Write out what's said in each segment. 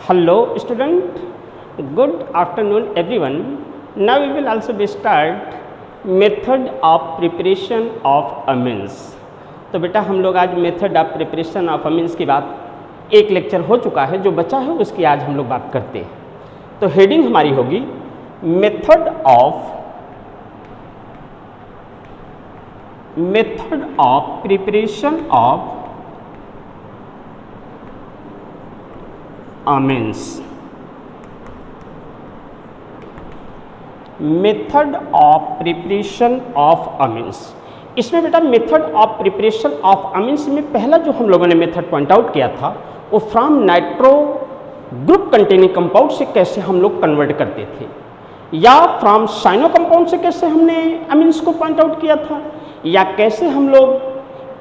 Hello student, good afternoon everyone. Now we will also be start method of preparation of amines. तो बेटा हम लोग आज method of preparation of amines की बात एक लेक्चर हो चुका है, जो बचा है उसकी आज हम लोग बात करते हैं। तो हेडिंग हमारी होगी method of preparation of amines। Method of preparation of amines. इसमें बेटा method of preparation of amines में पहला जो हम लोगों ने मेथड पॉइंट आउट किया था वो from nitro group containing compound से कैसे हम लोग कन्वर्ट करते थे, या फ्रॉम साइनो कंपाउंड से कैसे हमने अमीन्स को पॉइंट आउट किया था, या कैसे हम लोग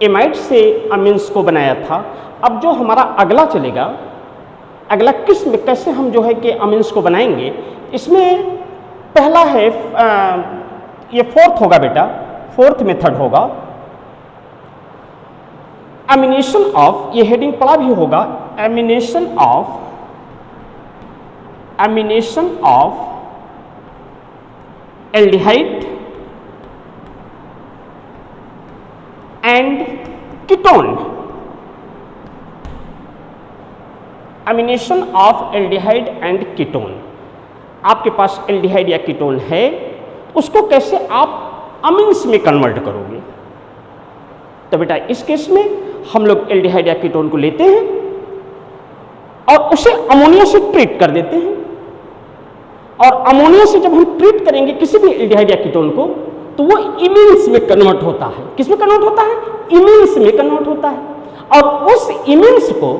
एमाइड से अमीन्स को बनाया था। अब जो हमारा अगला चलेगा, अगला किस्म कैसे हम जो है कि अमीन्स को बनाएंगे, इसमें पहला है ये फोर्थ होगा बेटा, फोर्थ मेथड होगा एमिनेशन ऑफ, ये हेडिंग पढ़ा भी होगा, amination of aldehyde and ketone. Amination of aldehyde and ketone. आपके पास एल्डिहाइड या कीटोन है, उसको कैसे आप अमीन्स में कन्वर्ट करोगे। तो बेटा इस केस में हम लोग एल्डिहाइड या कीटोन को लेते हैं और उसे अमोनिया से ट्रीट कर देते हैं, और अमोनिया से जब हम ट्रीट करेंगे किसी भी एल्डिहाइड या कीटोन को, तो वो इमीन्स में कन्वर्ट होता है। किस में कन्वर्ट होता है? इमीन्स में कन्वर्ट होता है। और उस इमीन्स को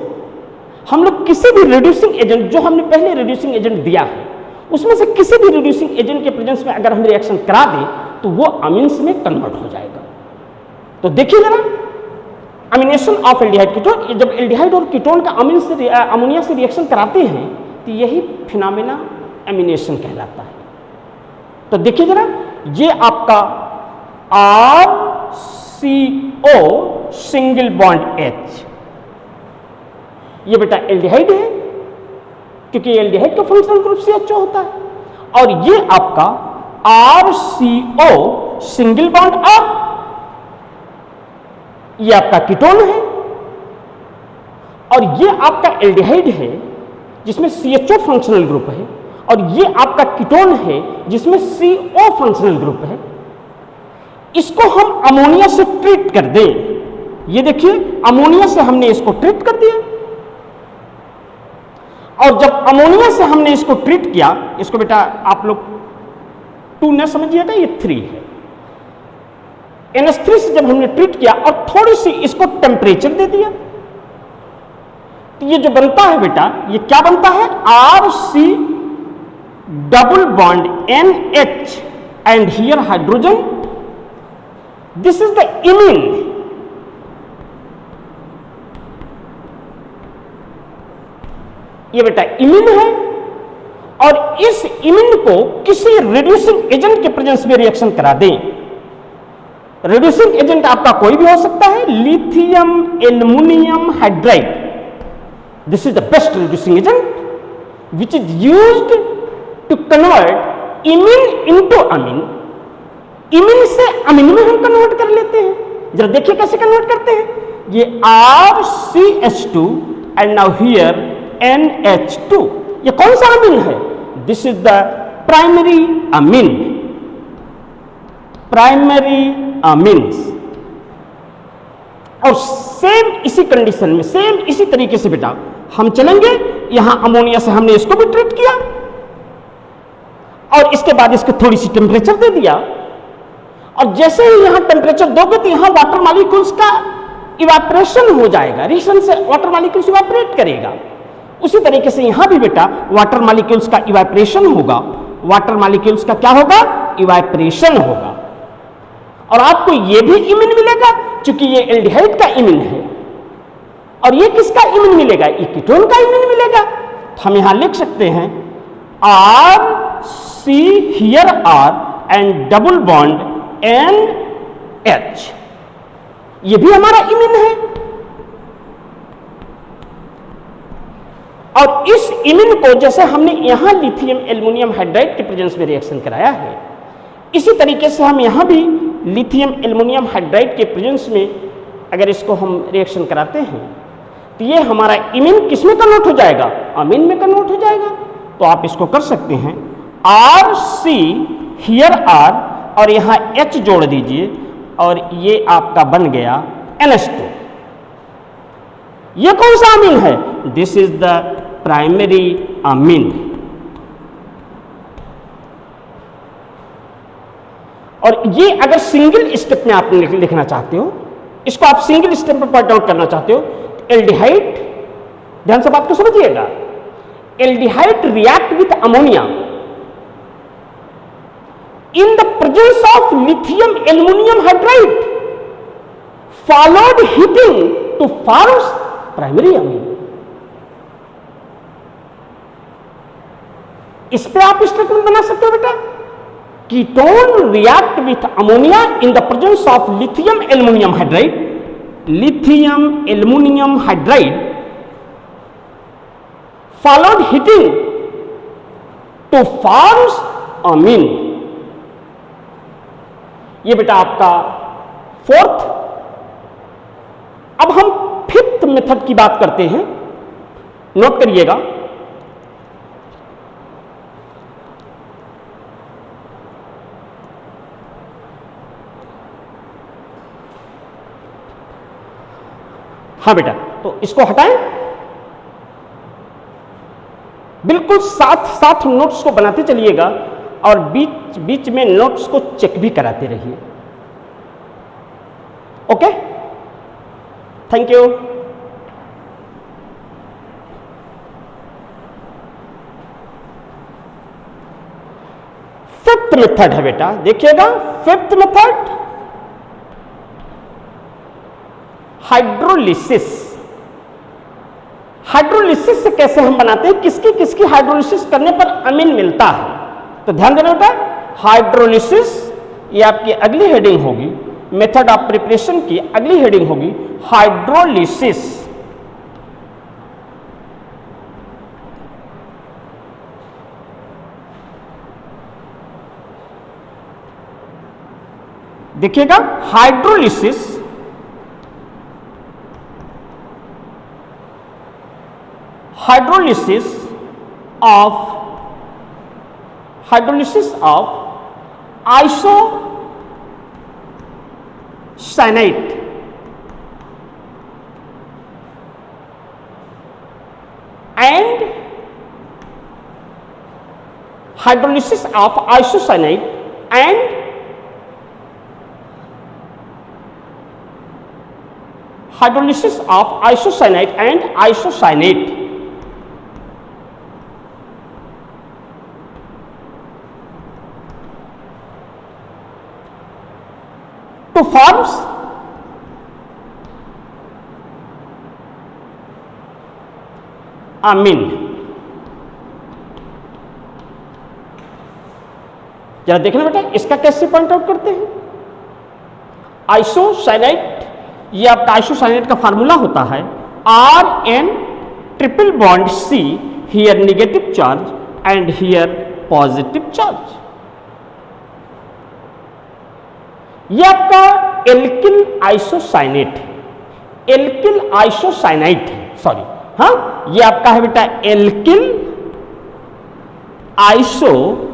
हम लोग किसी भी रिड्यूसिंग एजेंट, जो हमने पहले रिड्यूसिंग एजेंट दिया है, उसमें से किसी भी रिड्यूसिंग एजेंट के प्रेजेंस में अगर हम रिएक्शन करा दें तो वो अमीन्स में कन्वर्ट हो जाएगा। तो देखिए जरा, अमीनेशन ऑफ एल्डिहाइड कीटोन, जब एल्डिहाइड और कीटोन का अमोनिया से रिएक्शन कराते हैं तो यही फिनोमेना एमिनेशन कहलाता है। तो देखिए जरा, ये आपका RCO सिंगल बॉन्ड H, ये बेटा एल्डिहाइड है क्योंकि एल्डिहाइड का फंक्शनल ग्रुप CHO होता है, और ये आपका RCO सिंगल बॉन्ड R, ये आपका कीटोन है, और ये आपका एल्डिहाइड है जिसमें CHO फंक्शनल ग्रुप है, और ये आपका कीटोन है जिसमें CO फंक्शनल ग्रुप है। इसको हम अमोनिया से ट्रीट कर दें, ये देखिए अमोनिया से हमने इसको ट्रीट कर दिया, और जब अमोनिया से हमने इसको ट्रीट किया, इसको बेटा आप लोग 2 न समझिएगा, ये 3 है। NH3 से जब हमने ट्रीट किया और थोड़ी सी इसको टेम्परेचर दे दिया, तो ये जो बनता है बेटा, ये क्या बनता है? RC double bond NH and here hydrogen, this is the imine. ये बेटा इमीन है, और इस इमीन को किसी रिड्यूसिंग एजेंट के प्रेजेंस में रिएक्शन करा दें। रिड्यूसिंग एजेंट आपका कोई भी हो सकता है, lithium aluminium hydride, this is the best reducing agent which is used to convert imine into amine. Imine से अमीन में हम कन्वर्ट कर लेते हैं। जरा देखिए कैसे कन्वर्ट करते हैं। ये RCH2 and now here NH2, ये कौन सा अमीन है? This is the primary Amin, primary amines. और सेम इसी कंडीशन में, सेम इसी तरीके से बेटा हम चलेंगे। यहां अमोनिया से हमने इसको भी ट्रीट किया, और इसके बाद इसको थोड़ी सी टेम्परेचर दे दिया, और जैसे ही यहां टेम्परेचर दोगे तो यहां वाटर मॉलिक्यूल्स का इवापोरेशन हो जाएगा, रिएक्शन से वाटर मॉलिक्यूल्स इवापोरेट करेगा। उसी तरीके से यहां भी बेटा वाटर मॉलिक्यूल्स का इवापोरेशन होगा। वाटर मॉलिक्यूल्स का क्या होगा? इवापोरेशन होगा। और आपको ये भी इमीन मिलेगा, क्योंकि ये एल्डिहाइड का इमीन है, और ये किसका इमीन मिलेगा? ये कीटोन का इमीन मिलेगा। तो हम यहां लिख सकते हैं RC here R and double bond NH, ये भी हमारा इमीन है। और इस इमिन को जैसे हमने यहां लिथियम एल्युमिनियम हाइड्राइड के प्रेजेंस में रिएक्शन कराया है, इसी तरीके से हम यहां भी लिथियम एल्युमिनियम हाइड्राइड के प्रेजेंस में अगर इसको हम रिएक्शन कराते हैं तो ये हमारा इमिन किस में कन्वर्ट हो जाएगा, अमीन में कन्वर्ट हो जाएगा। तो आप इसको कर सकते हैं आर सी हियर आर और यहाँ H जोड़ दीजिए और ये आपका बन गया NH2। ये कौन सा अमीन है, this is the primary amine. और ये अगर सिंगल स्टेप में आप लिखना चाहते हो, इसको आप सिंगल स्टेप में पॉइंट आउट करना चाहते हो, एल्डिहाइड, ध्यान से बात को समझिएगा, aldehyde react with ammonia in the presence of lithium aluminum hydride followed heating to form primary amine। इस पे आप स्टेटमेंट बना सकते हो बेटा, ketone react with ammonia in the presence of lithium aluminium hydride, lithium aluminium hydride followed heating to form amine। ये बेटा आपका फोर्थ। अब हम फिफ्थ मेथड की बात करते हैं, नोट करिएगा। हाँ बेटा, तो इसको हटाएं, बिल्कुल साथ साथ नोट्स को बनाते चलिएगा और बीच बीच में नोट्स को चेक भी कराते रहिए। Okay, thank you. Fifth method है बेटा, देखिएगा फिफ्थ मेथड हाइड्रोलिसिस। हाइड्रोलिसिस से कैसे हम बनाते हैं, किसकी किसकी हाइड्रोलिसिस करने पर अमीन मिलता है, तो ध्यान देना बेटा। हाइड्रोलिसिस ये आपकी अगली हेडिंग होगी, मेथड ऑफ प्रिपरेशन की अगली हेडिंग होगी हाइड्रोलिसिस। देखिएगा hydrolysis of isocyanate and hydrolysis of isocyanate and isocyanate to forms amine। जरा देखना बेटा इसका कैसे पॉइंट आउट करते हैं। आइसोसाइनाइट, ये आपका आइसोसाइनाइट का फार्मूला होता है Rn triple bond C, here negative charge and here positive charge. ये आपका एल्किल आइसोसाइनेट है, एल्किल आइसोसाइनाइट है, सॉरी, हाँ ये आपका है बेटा एल्किल आइसोसाइनाइट।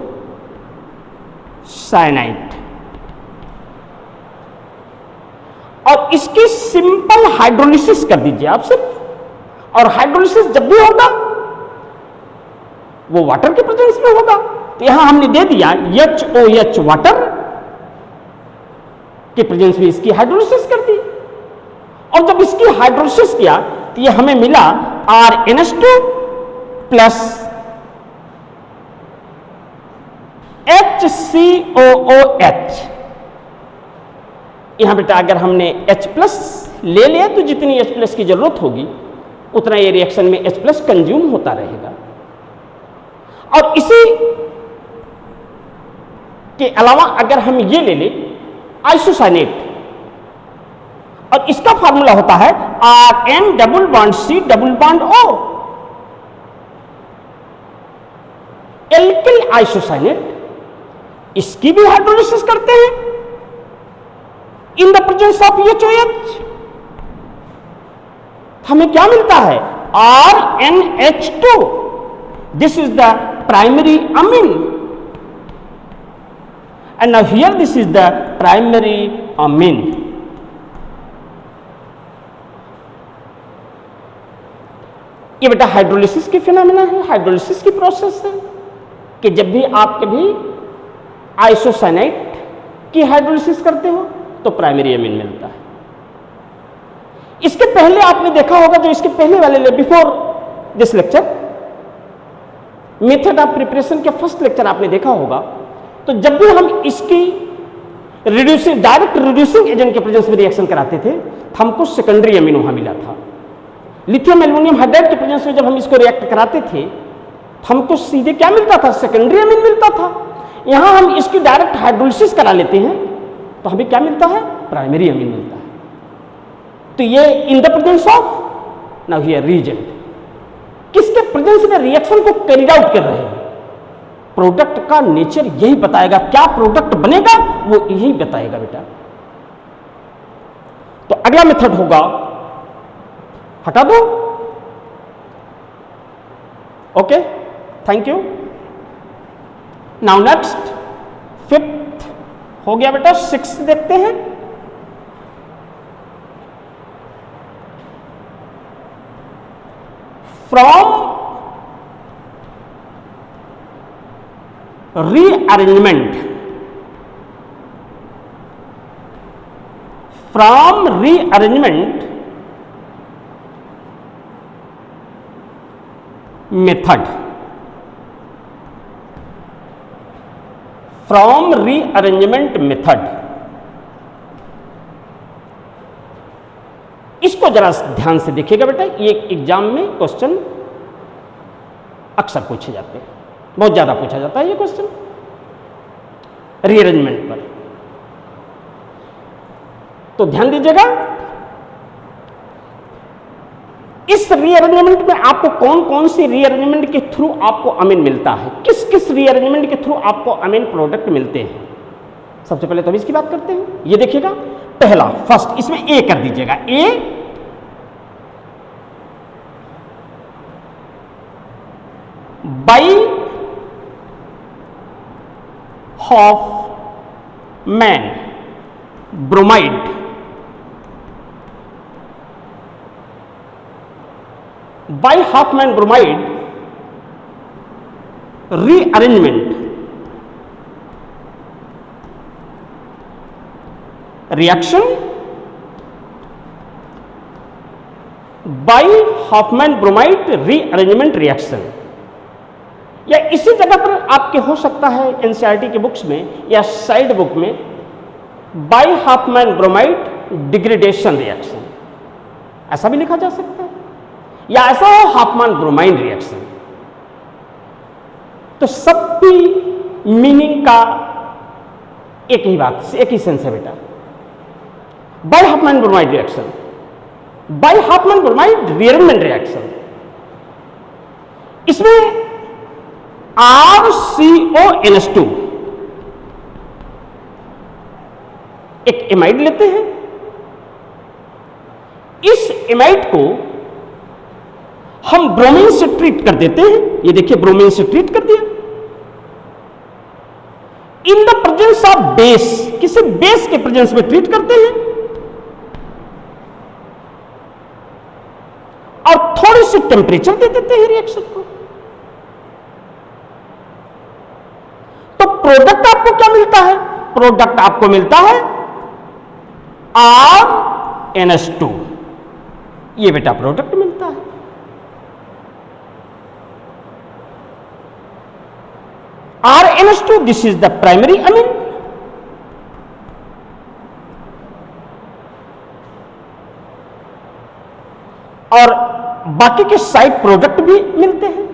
और इसकी सिंपल हाइड्रोलिसिस कर दीजिए आप सिर्फ, और हाइड्रोलिसिस जब भी होगा वो वाटर के प्रेजेंस में होगा। तो यहां हमने दे दिया HOH वाटर के प्रेजेंस में इसकी हाइड्रोलिसिस कर दी, और जब इसकी हाइड्रोलिसिस किया तो ये हमें मिला RNH2 प्लस HCOOH। यहां बेटा अगर हमने H प्लस ले लिया तो जितनी H प्लस की जरूरत होगी उतना ये रिएक्शन में H प्लस कंज्यूम होता रहेगा। और इसी के अलावा अगर हम ये ले लें आइसोसाइनेट, और इसका फार्मूला होता है Rn double bond C double bond O। Alkyl isocyanate, इसकी भी हाइड्रोलिसिस करते हैं इन द प्रेजेंस ऑफ HOH। हमें क्या मिलता है? RNH2, this is the primary Amin, and now here this is the primary amine. ये बेटा हाइड्रोलिसिस की फिनोमेना है, हाइड्रोलिसिस की प्रोसेस है कि जब भी आप कभी आइसोसाइनेट की हाइड्रोलिसिस करते हो तो प्राइमरी अमीन मिलता है। इसके पहले आपने देखा होगा, जो इसके पहले वाले before this lecture, method of preparation के फर्स्ट लेक्चर आपने देखा होगा, तो जब भी हम इसकी रिड्यूसिंग, डायरेक्ट रिड्यूसिंग एजेंट के प्रेजेंस में रिएक्शन कराते थे तो हमको सेकेंडरी अमीन वहां मिला था। लिथियम एल्युमिनियम हाइड्राइड के प्रेजेंस में जब हम इसको रिएक्ट कराते थे तो हमको सीधे क्या मिलता था? सेकेंडरी अमीन मिलता था। यहां हम इसकी डायरेक्ट हाइड्रोलिसिस करा लेते हैं तो हमें क्या मिलता है? प्राइमरी अमीन मिलता है। तो ये in the presence of now here reagent, किसके प्रेजेंस में रिएक्शन को कैरिड आउट कर रहे हैं? प्रोडक्ट का नेचर यही बताएगा, क्या प्रोडक्ट बनेगा वो यही बताएगा बेटा। तो अगला मेथड होगा, हटा दो, okay, thank you. Now next, fifth हो गया बेटा, सिक्स्थ देखते हैं। From rearrangement, from rearrangement method, from rearrangement method, इसको जरा ध्यान से देखिएगा बेटा। ये एग्जाम में क्वेश्चन अक्सर पूछे जाते हैं, बहुत ज्यादा पूछा जाता है ये क्वेश्चन रीअरेंजमेंट पर, तो ध्यान दीजिएगा। इस रीअरेंजमेंट में आपको कौन कौन सी रीअरेंजमेंट के थ्रू आपको अमीन मिलता है, किस किस रीअरेंजमेंट के थ्रू आपको अमीन प्रोडक्ट मिलते हैं। सबसे पहले तो इसकी बात करते हैं। ये देखिएगा, पहला फर्स्ट, इसमें ए कर दीजिएगा, A by Hofmann bromide, by Hofmann bromide rearrangement, reaction by Hofmann bromide rearrangement reaction, या इसी जगह पर आपके हो सकता है एनसीईआरटी के बुक्स में या साइड बुक में by Hofmann bromide degradation reaction, ऐसा भी लिखा जा सकता है, या ऐसा हो हॉफमैन ब्रोमाइड रिएक्शन। तो सब भी मीनिंग का एक ही बात, एक ही सेंस है बेटा। By Hofmann bromide reaction, by Hofmann bromide rearrangement reaction, इसमें RCONH2 एक एमाइड लेते हैं, इस एमाइड को हम ब्रोमीन से ट्रीट कर देते हैं। ये देखिए, ब्रोमीन से ट्रीट कर दिया इन द प्रेजेंस ऑफ बेस, किसी बेस के प्रेजेंस में ट्रीट करते हैं और थोड़ी सी टेम्परेचर दे देते हैं रिएक्शन को। तो प्रोडक्ट आपको क्या मिलता है? प्रोडक्ट आपको मिलता है RNH2, ये बेटा प्रोडक्ट मिलता है। RNH2, this is the primary amine, और बाकी के साइड प्रोडक्ट भी मिलते हैं।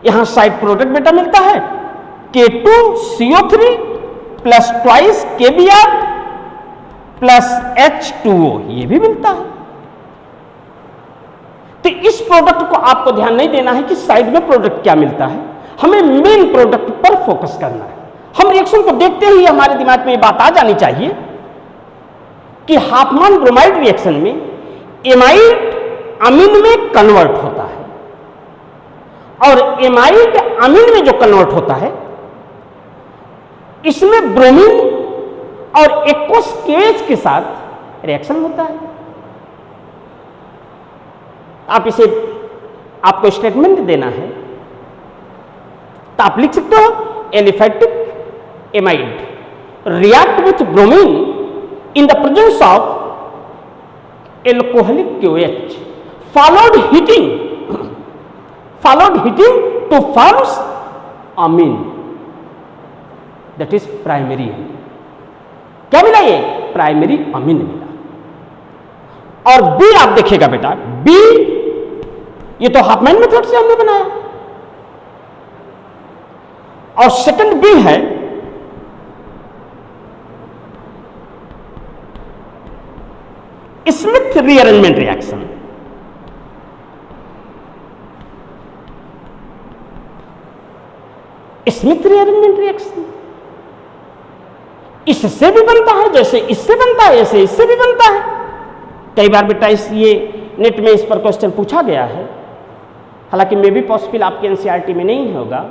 यहां साइड प्रोडक्ट बेटा मिलता है K2CO3 plus twice KBr plus H2O, ये भी मिलता है। तो इस प्रोडक्ट को आपको ध्यान नहीं देना है कि साइड में प्रोडक्ट क्या मिलता है, हमें मेन प्रोडक्ट पर फोकस करना है। हम रिएक्शन को देखते ही हमारे दिमाग में ये बात आ जानी चाहिए कि हाफमैन ब्रोमाइड रिएक्शन में एमाइड अमीन में कन्वर्ट होता है, और एमाइड अमीन में जो कन्वर्ट होता है इसमें ब्रोमीन और एक्वस केएच के साथ रिएक्शन होता है। आप इसे, आपको स्टेटमेंट देना है तो आप लिख सकते हो aliphatic amide react with bromine in the presence of alcoholic QH followed heating to forms amine, that is primary amine। क्या मिला? ये प्राइमरी अमीन मिला। और बी आप देखिएगा बेटा, बी ये तो हाफमैन मेथड से हमने बनाया, और सेकंड बी है Smith rearrangement reaction. Smith rearrangement reaction इससे भी बनता है, जैसे इससे बनता है ऐसे इससे भी बनता है। कई बार बेटा ये नेट में इस पर क्वेश्चन पूछा गया है, हालांकि मे भी पॉसिबल आपके एनसीईआरटी में नहीं होगा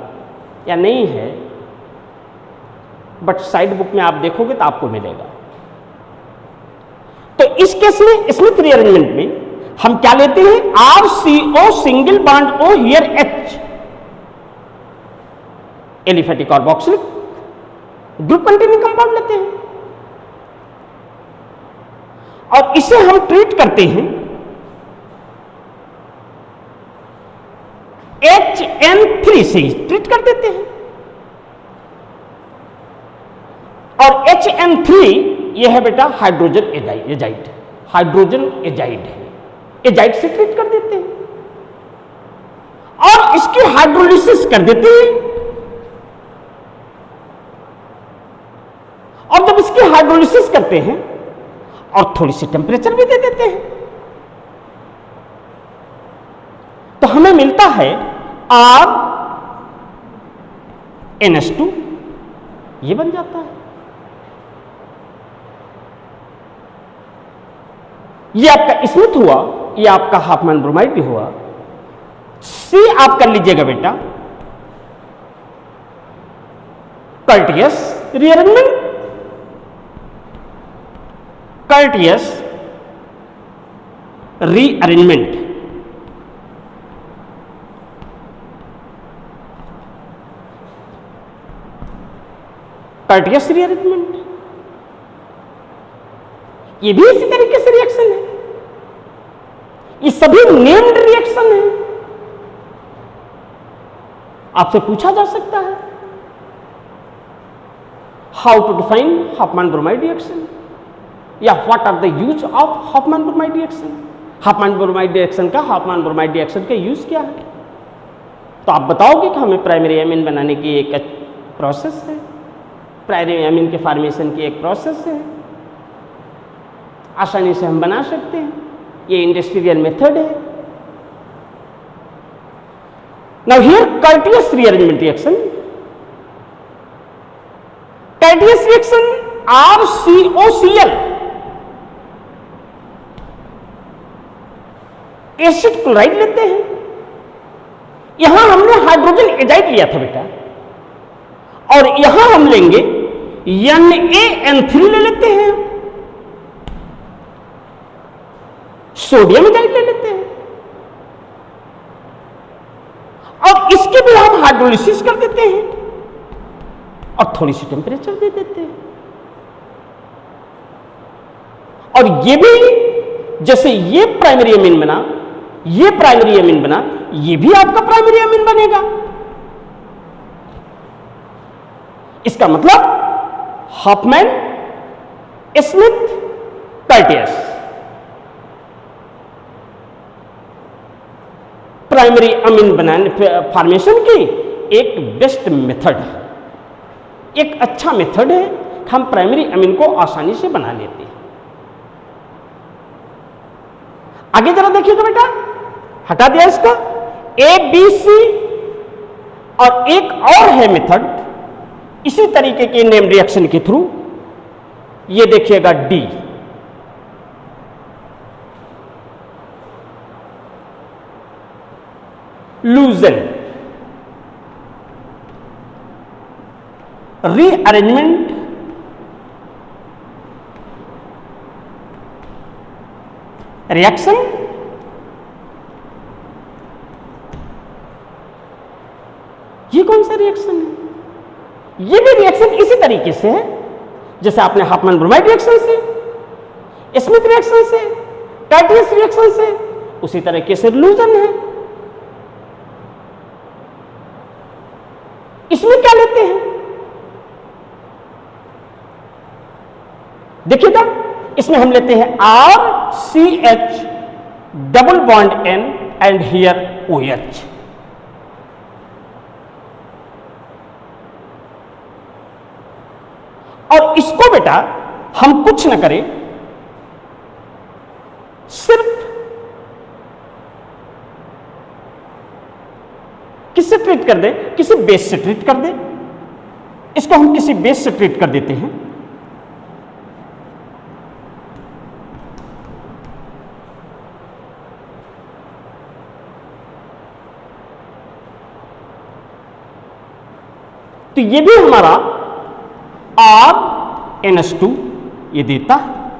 या नहीं है, बट साइड बुक में आप देखोगे तो आपको मिलेगा। तो इस केस में स्मिथ रीअरेंजमेंट में हम क्या लेते हैं? RCO single bond O here H aliphatic carboxylic group containing compound लेते हैं, और इसे हम ट्रीट करते हैं HN3 से ट्रीट कर देते हैं। और HN3 यह है बेटा हाइड्रोजन एजाइड, हाइड्रोजन एजाइड है, एजाइड से ट्रीट कर देते हैं और इसकी हाइड्रोलिसिस कर देते हैं। और जब इसकी हाइड्रोलिसिस करते हैं और थोड़ी सी टेम्परेचर भी दे देते हैं तो हमें मिलता है RNH2, ये बन जाता है। ये आपका स्मिथ हुआ, ये आपका हाफमैन ब्रोमाइड भी हुआ। सी आप कर लीजिएगा बेटा Curtius rearrangement, Curtius rearrangement. Curtius rearrangement ये भी इसी तरीके से रिएक्शन है, ये सभी नेम्ड रिएक्शन है। आपसे पूछा जा सकता है how to define Hofmann bromide reaction, या what are the use of Hofmann bromide reaction. Hofmann bromide reaction का, हाफमैन ब्रोमाइड रिएक्शन का यूज क्या है? तो आप बताओगे कि हमें प्राइमरी अमीन बनाने की एक प्रोसेस है, प्राइमरी अमीन के फॉर्मेशन की एक प्रोसेस है, आसानी से हम बना सकते हैं, ये इंडस्ट्रियल मेथड है। Now here Curtius rearrangement reaction, Curtius reaction RCOCl acid chloride लेते हैं। यहां हमने हाइड्रोजन एजाइड लिया था बेटा, और यहां हम लेंगे NaN3 ले लेते हैं, सोडियम एजाइड ले लेते हैं, और इसके भी हम हाइड्रोलिसिस कर देते हैं और थोड़ी सी टेम्परेचर दे देते हैं। और ये भी जैसे ये प्राइमरी अमीन बना, ये प्राइमरी अमीन बना, ये भी आपका प्राइमरी अमीन बनेगा। इसका मतलब Hofmann, Smith, Curtius primary amine बनाने फॉर्मेशन की एक बेस्ट मेथड है, एक अच्छा मेथड है। हम प्राइमरी अमीन को आसानी से बना लेते हैं। आगे जरा देखिएगा बेटा, हटा दिया इसका, ए बी सी, और एक और है मेथड इसी तरीके के नेम रिएक्शन के थ्रू, ये देखिएगा डी, लूजन, रीअरेंजमेंट, रिएक्शन, ये कौन सा रिएक्शन है? ये भी रिएक्शन इसी तरीके से है जैसे आपने हाफमैन ब्रोमाइड रिएक्शन से, स्मिथ रिएक्शन से, टाइटियस रिएक्शन से, उसी तरीके से लूजन है। इसमें क्या लेते हैं देखिएगा, इसमें हम लेते हैं RCH double bond N and here OH। और इसको बेटा हम कुछ न करें, सिर्फ किससे ट्रीट कर दे, किसी बेस से ट्रीट कर दे। इसको हम किसी बेस से ट्रीट कर देते हैं। तो ये भी हमारा RNS2 ये देता है,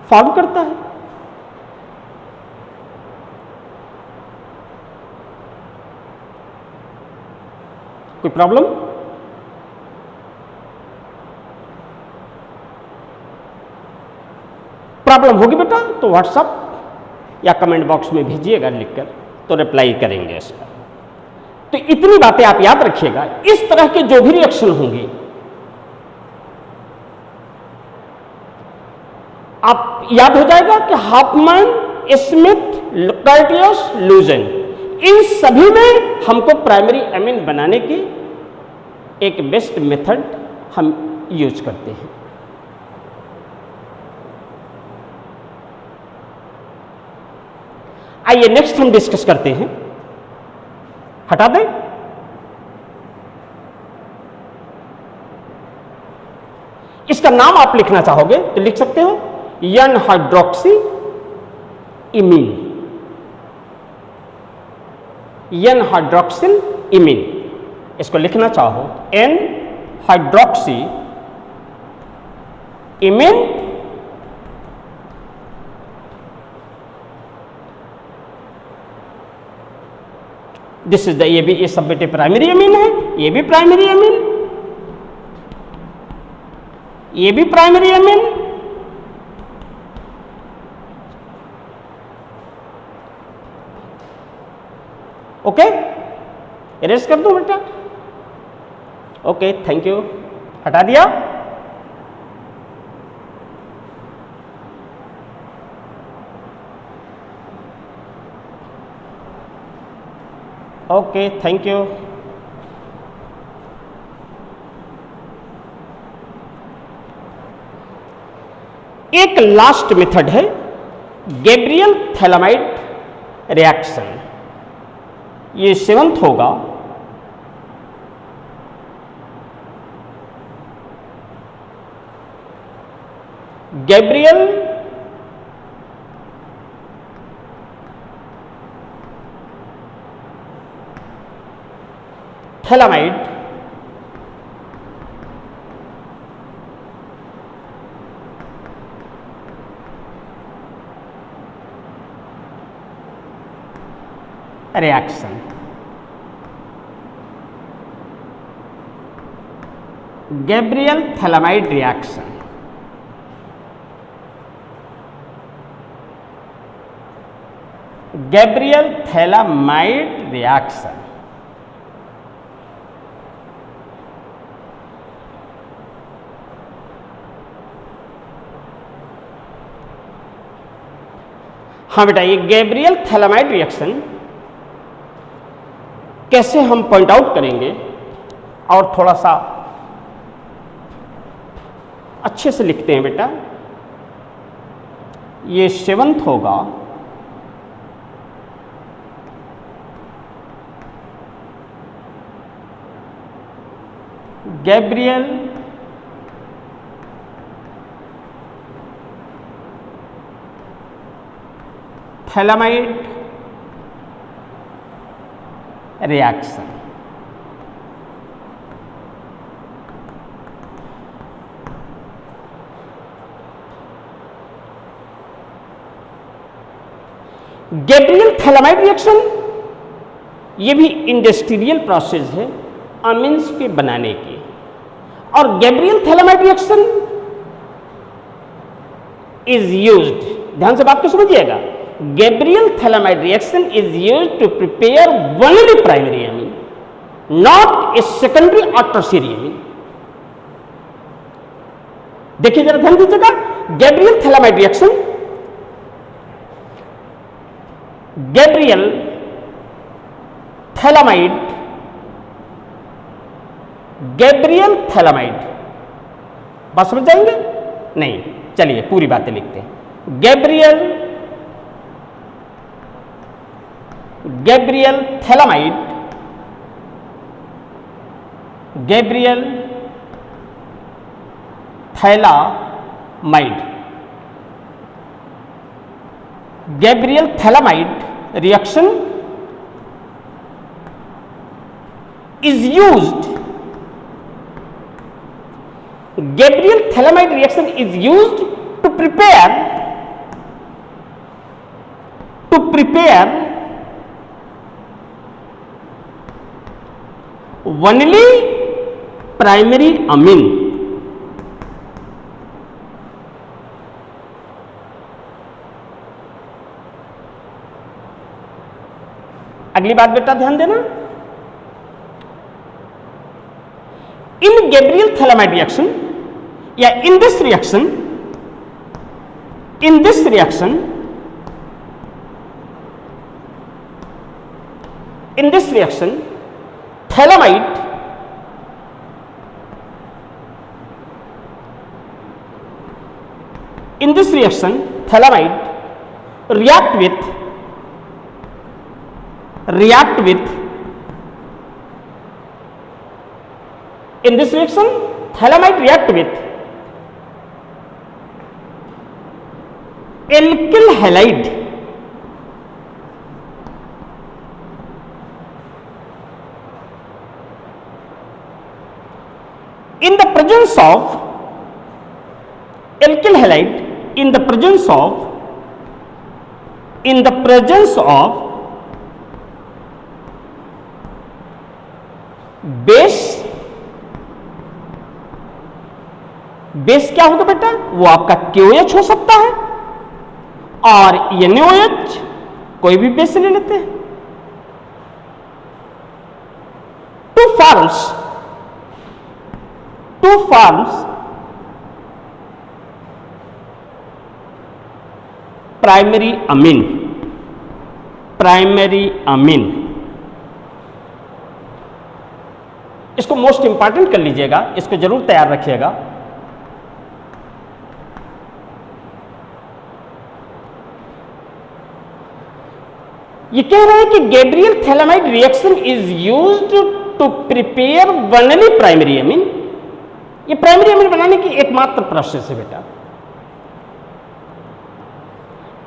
फॉर्म करता है। कोई प्रॉब्लम? प्रॉब्लम होगी बेटा तो व्हाट्सएप या कमेंट बॉक्स में भेजिएगा लिखकर, तो रिप्लाई करेंगे इसका। तो इतनी बातें आप याद रखिएगा। इस तरह के जो भी रिएक्शन होंगे आप याद हो जाएगा कि हाफमैन, स्मिथ, टाइटियस, लूजन, इन सभी में हमको प्राइमरी एमीन बनाने की एक बेस्ट मेथड हम यूज करते हैं। आइए नेक्स्ट हम डिस्कस करते हैं। हटा दें, इसका नाम आप लिखना चाहोगे तो लिख सकते हो, N hydroxy imine, N hydroxyl imine. इसको लिखना चाहो N hydroxy imine, this is the, ये भी, ये सब बेटे प्राइमरी अमीन है, ये भी प्राइमरी अमीन, ये भी प्राइमरी अमीन। ओके, इरेज कर दो बेटा। Okay, thank you. हटा दिया। Okay, thank you. एक लास्ट मेथड है गैब्रियल थैलामाइड रिएक्शन, ये 7th होगा। Gabriel phthalimide reaction, Gabriel phthalimide reaction, Gabriel phthalimide reaction. हाँ बेटा, ये गैब्रियल थैलामाइड रिएक्शन कैसे हम पॉइंट आउट करेंगे और थोड़ा सा अच्छे से लिखते हैं बेटा। ये 7th होगा Gabriel phthalimide reaction. Gabriel phthalimide reaction ये भी इंडस्ट्रियल प्रोसेस है अमीन्स के बनाने की। और Gabriel phthalimide reaction is used, ध्यान से बात को समझिएगा, Gabriel phthalimide reaction is used to prepare only primary amine, not a secondary और टर्शियरी अमीन। देखिए जरा ध्यान दीजिएगा, Gabriel phthalimide reaction, Gabriel phthalimide, Gabriel phthalimide, बात समझ जाएंगे? नहीं, चलिए पूरी बातें लिखते हैं। Gabriel phthalimide, Gabriel phthalimide, Gabriel phthalimide reaction is used, Gabriel thalamide reaction is used to prepare only primary amine। अगली बात बेटा ध्यान देना, इन गैब्रियल थैलामाइड रिएक्शन या इन this reaction phthalimide react with in this reaction thalamide react with alkyl halide in the presence of alkyl halide in the presence of base क्या होगा बेटा? वो आपका KOH हो सकता है और NaOH, कोई भी बेस ले लेते हैं। Two forms primary amine. इसको मोस्ट इंपॉर्टेंट कर लीजिएगा, इसको जरूर तैयार रखिएगा। ये कह रहे हैं कि Gabriel phthalimide reaction is used to prepare only primary amine. ये प्राइमरी अमीन बनाने की एकमात्र प्रोसेस है बेटा।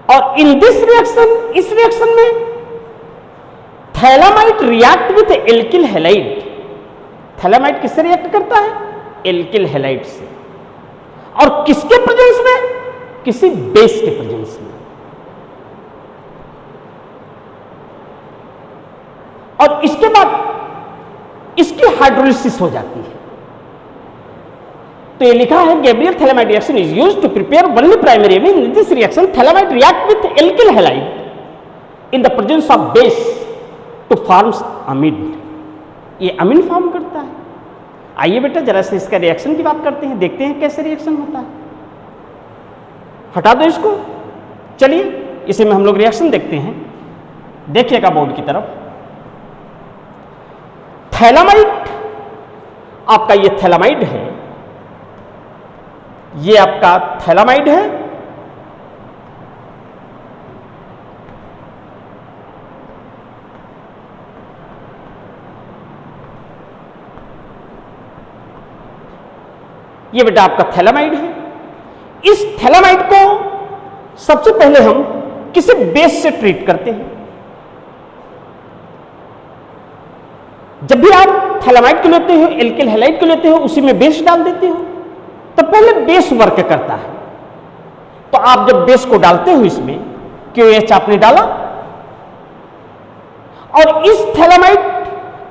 और इन दिस रिएक्शन, इस रिएक्शन में phthalimide react with alkyl halide. Phthalimide किससे रिएक्ट करता है? एल्किल हैलाइड से। और किसके प्रेजेंस में? किसी बेस के प्रेजेंस में। और इसके बाद इसकी हाइड्रोलिसिस हो जाती है। तो ये लिखा है Gabriel phthalimide reaction is used to prepare only primary amine. In this reaction phthalimide react with alkyl halide in the presence of base to forms amine. ये अमीन फॉर्म करता है। आइए बेटा जरा से इसका रिएक्शन की बात करते हैं, देखते हैं कैसे रिएक्शन होता है। हटा दो इसको, चलिए इसे में हम लोग रिएक्शन देखते हैं। देखिएगा बोर्ड की तरफ। थैलामाइड, आपका ये थैलामाइड है, ये आपका थैलामाइड है। ये बेटा आपका थैलामाइड है। इस थैलामाइड को सबसे पहले हम किसी बेस से ट्रीट करते हैं। जब भी आप थैलामाइड को लेते हो, एल्किल हैलाइड को लेते हो, उसी में बेस डाल देते हो, तो पहले बेस वर्क करता है। तो आप जब बेस को डालते हो, इसमें QH आपने डाला, और इस थैलामाइड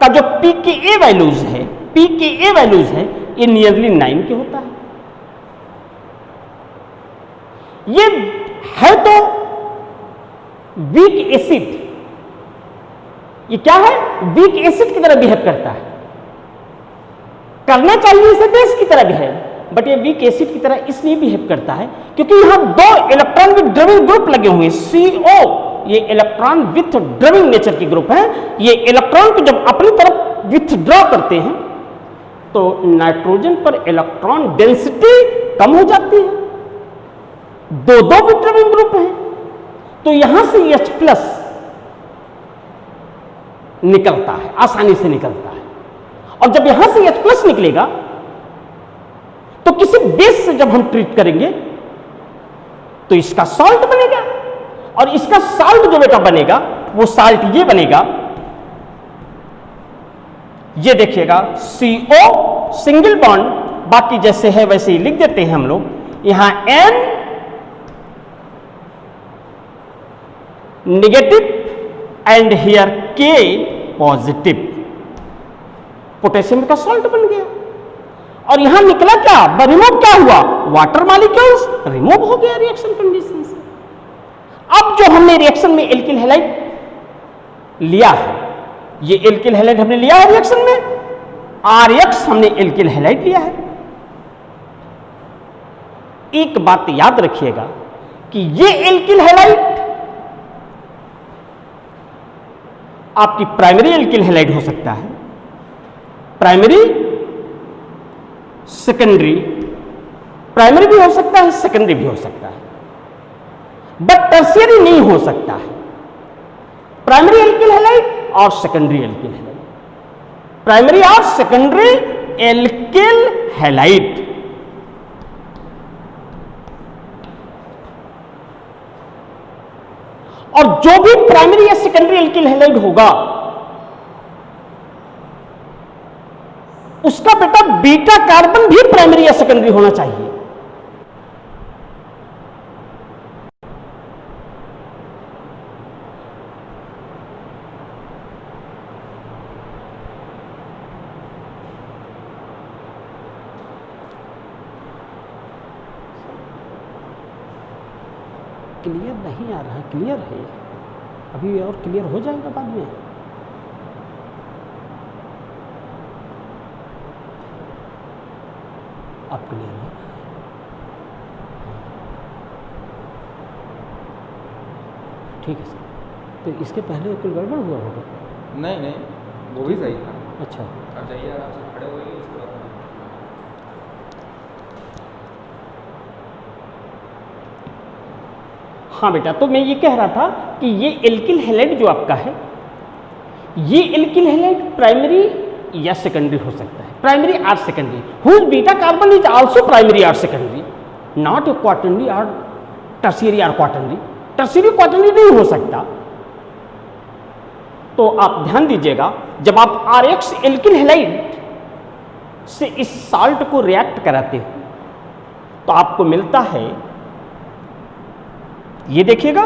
का जो pKa वैल्यूज है, ये नियरली 9 के होता है। ये है तो वीक एसिड, ये क्या है? वीक एसिड की तरह बिहेव करता है। करना चाहिए इसे बेस की तरह बिहेव, बट ये वीक एसिड की तरह इसलिए बिहेव करता है क्योंकि यहां 2 इलेक्ट्रॉन विथ ड्रविंग ग्रुप लगे हुए हैं, CO, ये इलेक्ट्रॉन विथ ड्रविंग नेचर की ग्रुप है। ये इलेक्ट्रॉन को जब अपनी तरफ विथड्रॉ करते हैं तो नाइट्रोजन पर इलेक्ट्रॉन डेंसिटी कम हो जाती है। 2 विथ ड्रविंग ग्रुप है, तो यहां से H+ निकलता है, आसानी से निकलता है। और जब यहां से H+ निकलेगा तो किसी बेस से जब हम ट्रीट करेंगे तो इसका सॉल्ट बनेगा, और इसका साल्ट जो बेटा बनेगा वो साल्ट ये बनेगा, ये देखिएगा CO सिंगल बॉन्ड, बाकी जैसे है वैसे ही लिख देते हैं हम लोग, यहां N negative and here K positive, potassium का सॉल्ट बन गया। और यहां निकला क्या? रिमूव क्या हुआ? वाटर मॉलिक्यूल्स रिमूव हो गया रिएक्शन कंडीशन से। अब जो हमने रिएक्शन में एल्किल हैलाइड लिया है, ये एल्किल हैलाइड हमने लिया है रिएक्शन में, RX हमने एल्किल हैलाइड लिया है। एक बात याद रखिएगा कि ये एल्किल हैलाइड आपकी प्राइमरी एल्किल हैलाइड हो सकता है, प्राइमरी सेकेंडरी, प्राइमरी भी हो सकता है, सेकेंडरी भी हो सकता है, बट टर्शियरी नहीं हो सकता है। प्राइमरी एल्किल हैलाइड और सेकेंडरी एल्किल हैलाइड, प्राइमरी और सेकेंडरी एल्किल हैलाइड। और जो भी प्राइमरी या सेकेंडरी एल्किल हैलाइड होगा उसका बेटा बीटा कार्बन भी प्राइमरी या सेकेंडरी होना चाहिए। क्लियर नहीं आ रहा? क्लियर है, अभी और क्लियर हो जाएगा बाद में। अब क्लियर है? ठीक है सर। तो इसके पहले कोई गड़बड़ हुआ होगा? नहीं, वो भी सही था। अच्छा, अब जाइए आराम से खड़े होइए, इसके बाद हाँ बेटा, तो मैं ये कह रहा था कि ये एल्किल हैलाइड जो आपका है, ये एल्किल हैलाइड प्राइमरी या सेकेंडरी हो सकता है, प्राइमरी और secondary, whose beta carbon is also primary और सेकेंडरी, नॉट ए क्वाटरनरी और टर्शियरी और क्वाटरनरी। टर्शियरी क्वाटरनरी नहीं हो सकता। तो आप ध्यान दीजिएगा, जब आप RX एल्किल हैलाइड से इस साल्ट को रिएक्ट कराते हो तो आपको मिलता है, ये देखिएगा,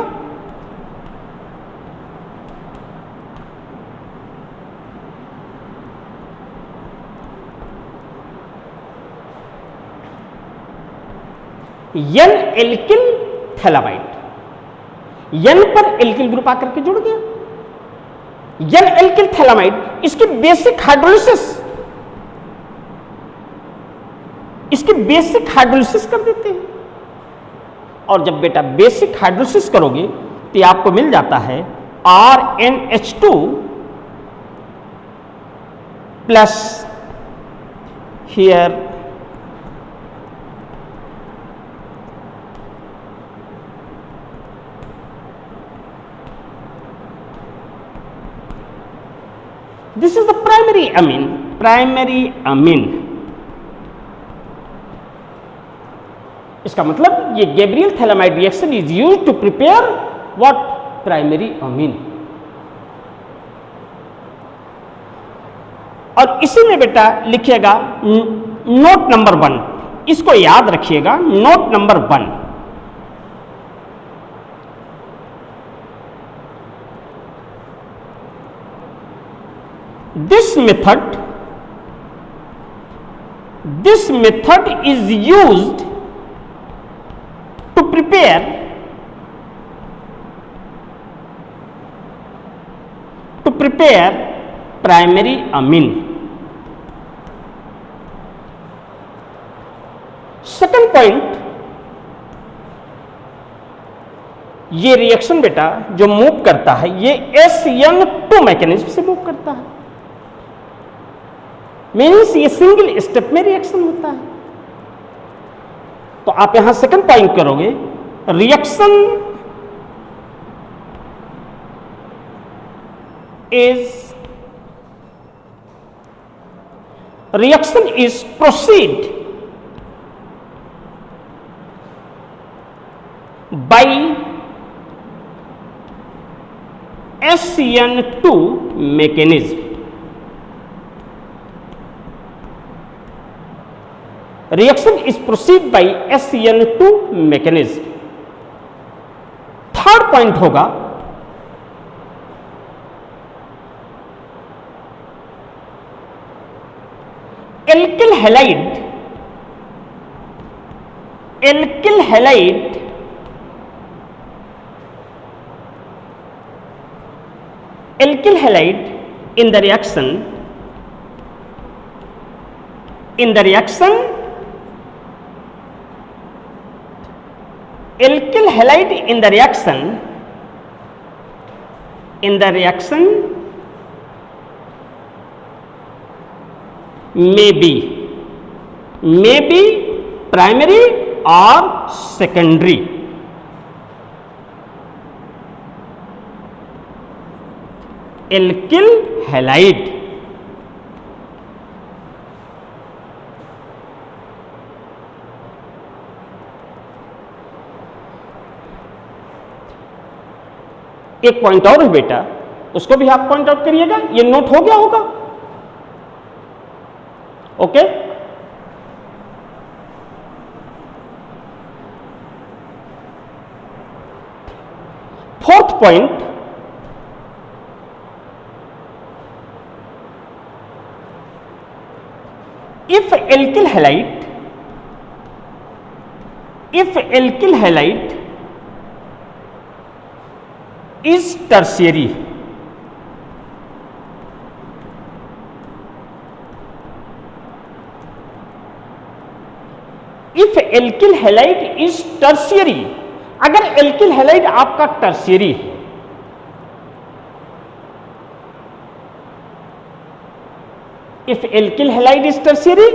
N एल्किल थैलामाइड, N पर एल्किल ग्रुप आकर के जुड़ गया। N एल्किल थैलामाइड, इसकी बेसिक हाइड्रोलिसिस कर देते हैं। और जब बेटा बेसिक हाइड्रोलिसिस करोगे तो आपको मिल जाता है RnH2 plus here this is the primary amine, इसका मतलब ये Gabriel phthalimide reaction is used to prepare what, primary amine. और इसी में बेटा लिखिएगा नोट नंबर 1, इसको याद रखिएगा, note number 1, this method is used to prepare primary amine। Second point, ये रिएक्शन बेटा जो मूव करता है ये SN2 मैकेनिज्म से मूव करता है, मीन्स ये सिंगल स्टेप में रिएक्शन होता है। तो आप यहां सेकंड पॉइंट करोगे, reaction is proceed by SN2 mechanism। Reaction is proceed by SN2 mechanism। Third point होगा alkyl halide alkyl halide in the reaction alkyl halide in the reaction may be primary or secondary। Alkyl halide एक point और है बेटा, उसको भी आप point out करिएगा। ये नोट हो गया होगा, okay. Fourth point, if alkyl halide is tertiary, अगर alkyl halide आपका टर्शियरी है, if alkyl halide is tertiary,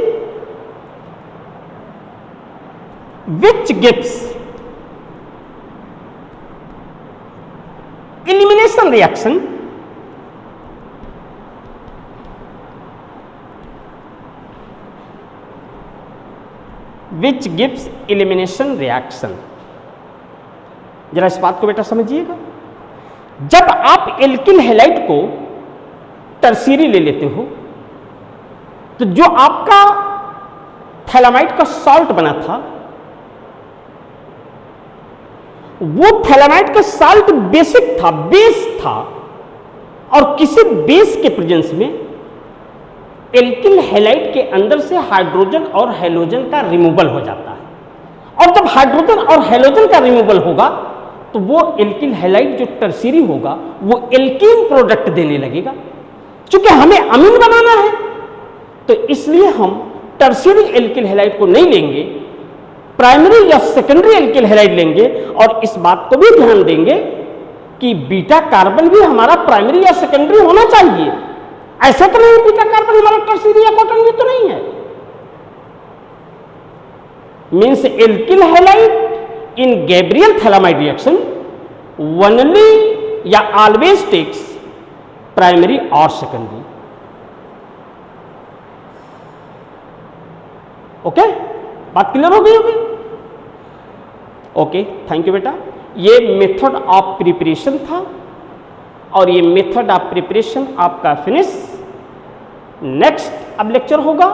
which gives elimination reaction, जरा इस बात को बेटा समझिएगा। जब आप एल्किल हैलाइड को टर्शियरी ले लेते हो तो जो आपका थैलामाइड का सॉल्ट बना था वो थैलामाइड का सॉल्ट बेसिक था, बेस था, और किसी बेस के प्रेजेंस में एल्किल हैलाइड के अंदर से हाइड्रोजन और हैलोजन का रिमूवल हो जाता है। और जब हाइड्रोजन और हैलोजन का रिमूवल होगा तो वो एल्किल हैलाइड जो टर्शियरी होगा वो एल्कीन प्रोडक्ट देने लगेगा। क्योंकि हमें अमीन बनाना है तो इसलिए हम टर्शियरी एल्किल हैलाइड को नहीं लेंगे, प्राइमरी या सेकेंडरी एल्किल हैलाइड लेंगे। और इस बात को भी ध्यान देंगे कि बीटा कार्बन भी हमारा प्राइमरी या सेकेंडरी होना चाहिए। ऐसा तो नहीं बीटा कार्बन हमारा टर्शियरी या क्वाटर्नरी तो नहीं है। मीन्स एल्किल हैलाइड इन गैब्रियल थैलामाइड रिएक्शन ओनली या ऑलवेज टेक्स प्राइमरी और सेकेंडरी। ओके, बात क्लियर हो गई होगी। ओके, थैंक यू बेटा। ये मेथड ऑफ प्रिपरेशन था और ये मेथड ऑफ प्रिपरेशन आपका फिनिश। नेक्स्ट अब लेक्चर होगा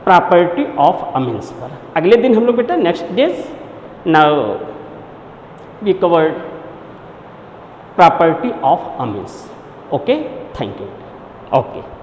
प्रॉपर्टी ऑफ अमीन्स पर। अगले दिन हम लोग बेटा next days now we covered property of amines. Okay, thank you. Okay.